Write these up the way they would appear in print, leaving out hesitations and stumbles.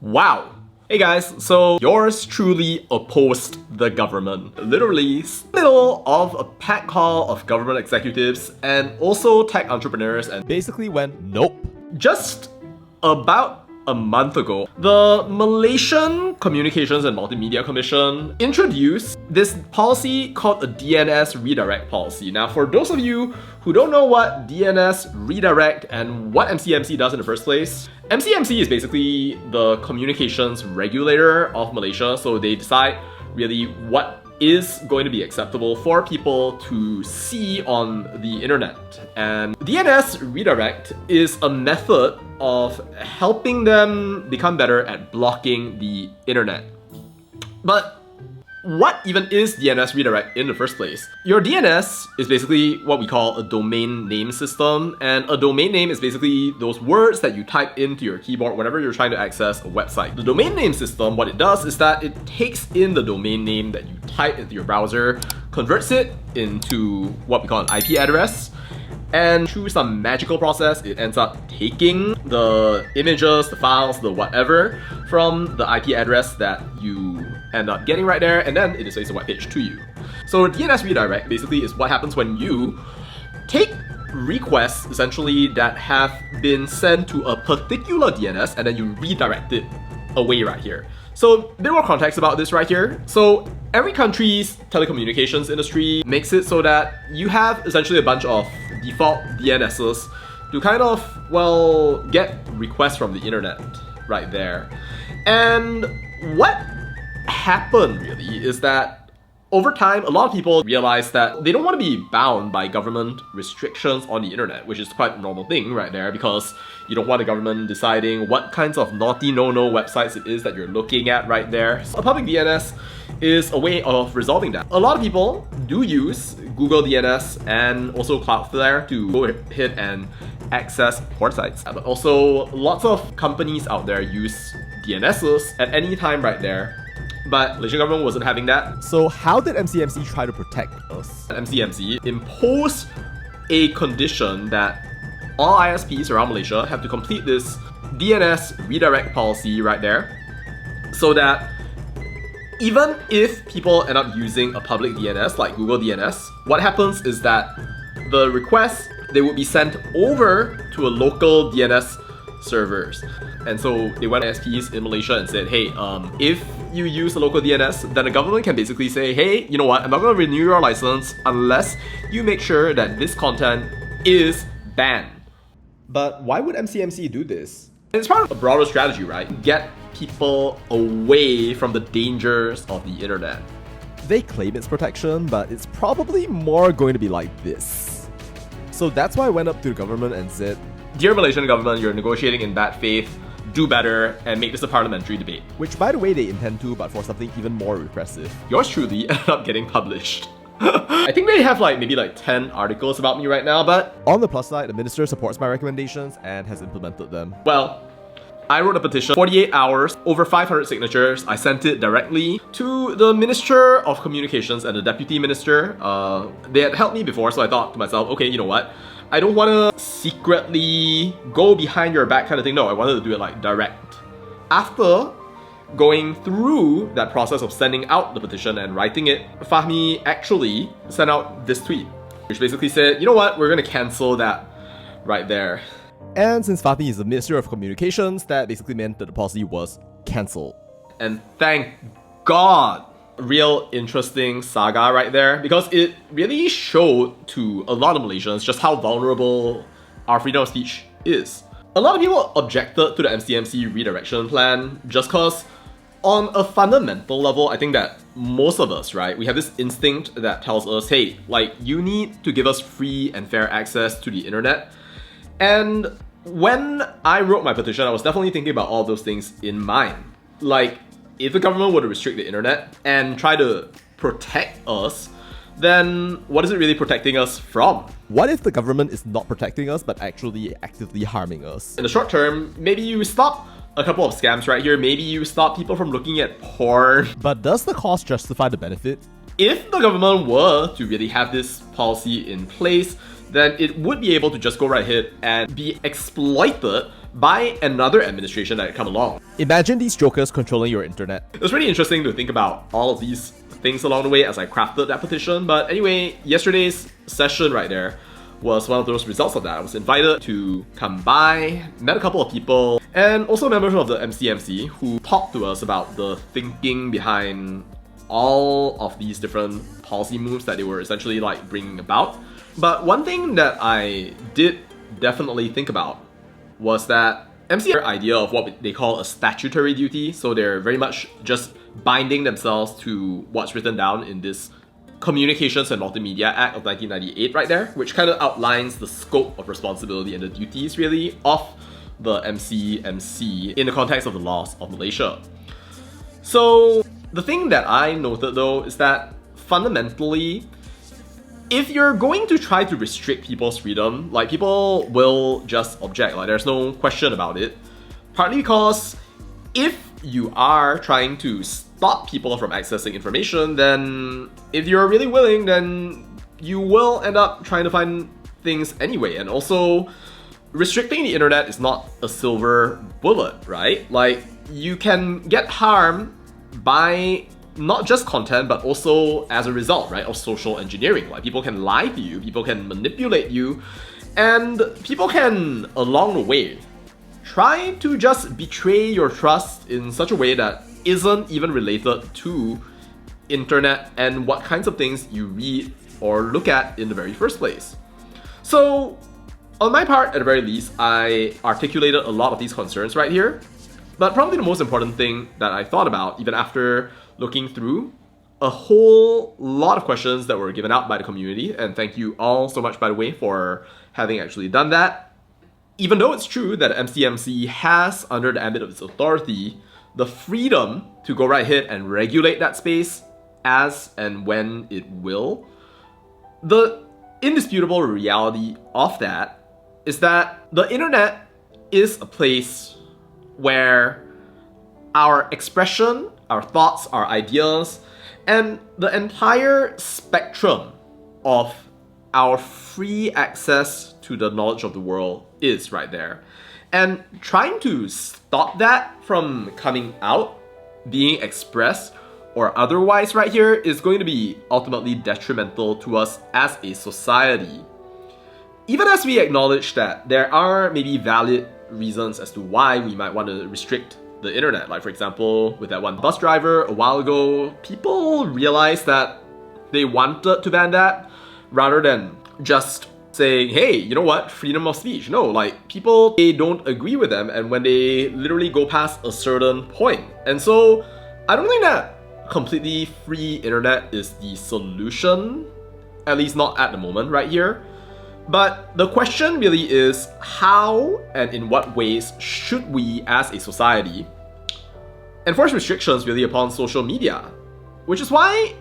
Wow. Hey guys, so yours truly opposed the government. Literally, middle of a packed hall of government executives and also tech entrepreneurs and basically went, nope. Just about a month ago, the Malaysian Communications and Multimedia Commission introduced this policy called a DNS redirect policy. Now, for those of you who don't know what DNS redirect and what MCMC does in the first place, MCMC is basically the communications regulator of Malaysia, so they decide really what is going to be acceptable for people to see on the internet. And DNS redirect is a method of helping them become better at blocking the internet. But what even is DNS redirect in the first place? Your DNS is basically what we call a domain name system, and a domain name is basically those words that you type into your keyboard whenever you're trying to access a website. The domain name system, what it does is that it takes in the domain name that you type into your browser, converts it into what we call an IP address, and through some magical process, it ends up taking the images, the files, the whatever from the IP address that you end up getting right there, and then it displays a web page to you. So DNS redirect basically is what happens when you take requests essentially that have been sent to a particular DNS and then you redirect it away right here. So a bit more context about this right here. So every country's telecommunications industry makes it so that you have essentially a bunch of default DNSs to kind of, well, get requests from the internet right there. And what happened really is that over time, a lot of people realize that they don't want to be bound by government restrictions on the internet, which is quite a normal thing right there, because you don't want the government deciding what kinds of naughty no-no websites it is that you're looking at right there. So a public DNS is a way of resolving that. A lot of people do use Google DNS and also Cloudflare to go ahead and access porn sites. But also lots of companies out there use DNSs at any time right there. But Malaysian government wasn't having that. So how did MCMC try to protect us? MCMC imposed a condition that all ISPs around Malaysia have to complete this DNS redirect policy right there, so that even if people end up using a public DNS like Google DNS, what happens is that the requests, they would be sent over to a local DNS servers. And so they went to ISPs in Malaysia and said, hey, if you use a local DNS, then the government can basically say, hey, you know what, I'm not going to renew your license unless you make sure that this content is banned. But why would MCMC do this? It's part of a broader strategy, right? Get people away from the dangers of the internet. They claim it's protection, but it's probably more going to be like this. So that's why I went up to the government and said, dear Malaysian government, you're negotiating in bad faith, do better and make this a parliamentary debate. Which, by the way, they intend to, but for something even more repressive. Yours truly ended up getting published. I think they have maybe 10 articles about me right now, but on the plus side, the minister supports my recommendations and has implemented them. Well, I wrote a petition, 48 hours, over 500 signatures. I sent it directly to the Minister of Communications and the Deputy Minister. They had helped me before, so I thought to myself, okay, you know what? I don't want to secretly go behind your back kind of thing. No, I wanted to do it direct. After going through that process of sending out the petition and writing it, Fahmi actually sent out this tweet, which basically said, you know what, we're going to cancel that right there. And since Fahmi is the Minister of Communications, that basically meant that the policy was cancelled. And thank God. Real interesting saga right there, because it really showed to a lot of Malaysians just how vulnerable our freedom of speech is. A lot of people objected to the MCMC redirection plan just because on a fundamental level, I think that most of us, right, we have this instinct that tells us, hey, you need to give us free and fair access to the internet. And when I wrote my petition, I was definitely thinking about all those things in mind. If the government were to restrict the internet and try to protect us, then what is it really protecting us from? What if the government is not protecting us but actually actively harming us? In the short term, maybe you stop a couple of scams right here, maybe you stop people from looking at porn. But does the cost justify the benefit? If the government were to really have this policy in place, then it would be able to just go right ahead and be exploited by another administration that had come along. Imagine these jokers controlling your internet. It was really interesting to think about all of these things along the way as I crafted that petition. But anyway, yesterday's session right there was one of those results of that. I was invited to come by, met a couple of people, and also members of the MCMC who talked to us about the thinking behind all of these different policy moves that they were essentially like bringing about. But one thing that I did definitely think about was that MCMC's idea of what they call a statutory duty, so they're very much just binding themselves to what's written down in this Communications and Multimedia Act of 1998 right there, which kind of outlines the scope of responsibility and the duties really of the MCMC in the context of the laws of Malaysia. So the thing that I noted though is that fundamentally, if you're going to try to restrict people's freedom, like people will just object, like there's no question about it. Partly because if you are trying to stop people from accessing information, then if you're really willing, then you will end up trying to find things anyway. And also, restricting the internet is not a silver bullet, right? Like, you can get harm by not just content, but also as a result, right, of social engineering. Like, people can lie to you, people can manipulate you, and people can, along the way, try to just betray your trust in such a way that isn't even related to internet and what kinds of things you read or look at in the very first place. So, on my part, at the very least, I articulated a lot of these concerns right here. But probably the most important thing that I thought about, even after looking through a whole lot of questions that were given out by the community, and thank you all so much, by the way, for having actually done that. Even though it's true that MCMC has, under the ambit of its authority, the freedom to go right ahead and regulate that space as and when it will, the indisputable reality of that is that the internet is a place where our expression, our thoughts, our ideas, and the entire spectrum of our free access to the knowledge of the world is right there. And trying to stop that from coming out, being expressed, or otherwise right here is going to be ultimately detrimental to us as a society. Even as we acknowledge that there are maybe valid reasons as to why we might want to restrict the internet. Like, for example, with that one bus driver a while ago, people realized that they wanted to ban that rather than just saying, hey, you know what, freedom of speech. No, like, people, they don't agree with them, and when they literally go past a certain point. And so, I don't think that completely free internet is the solution, at least not at the moment right here. But the question really is, how and in what ways should we as a society enforce restrictions really upon social media? Which is why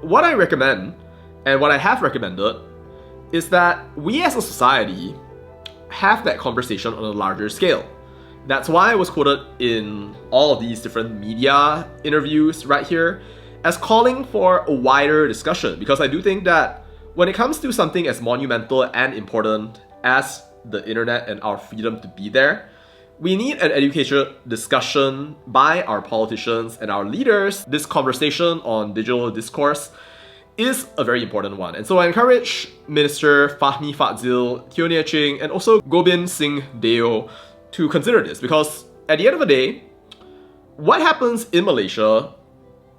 what I recommend, and what I have recommended, is that we as a society have that conversation on a larger scale. That's why I was quoted in all of these different media interviews right here as calling for a wider discussion, because I do think that when it comes to something as monumental and important as the internet and our freedom to be there, we need an educational discussion by our politicians and our leaders. This conversation on digital discourse is a very important one. And so I encourage Minister Fahmi Fadzil, Tionia Ching, and also Gobind Singh Deo to consider this, because at the end of the day, what happens in Malaysia,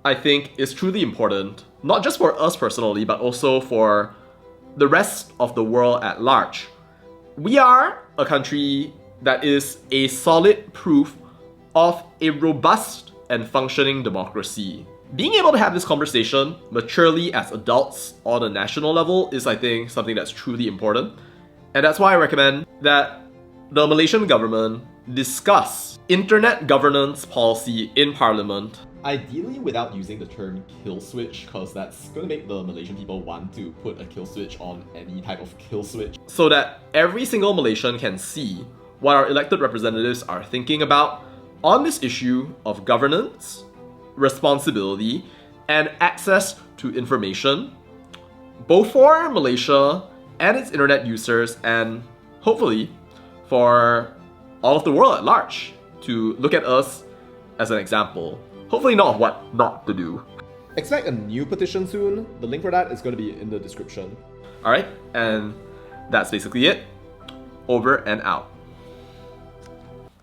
I think, is truly important, not just for us personally, but also for the rest of the world at large. We are a country that is a solid proof of a robust and functioning democracy. Being able to have this conversation maturely as adults on a national level is, I think, something that's truly important. And that's why I recommend that the Malaysian government discuss internet governance policy in Parliament. Ideally without using the term kill switch, because that's going to make the Malaysian people want to put a kill switch on any type of kill switch. So that every single Malaysian can see what our elected representatives are thinking about on this issue of governance, responsibility, and access to information, both for Malaysia and its internet users, and hopefully for all of the world at large to look at us as an example. Hopefully not of what not to do. Expect a new petition soon. The link for that is going to be in the description. Alright, and that's basically it. Over and out.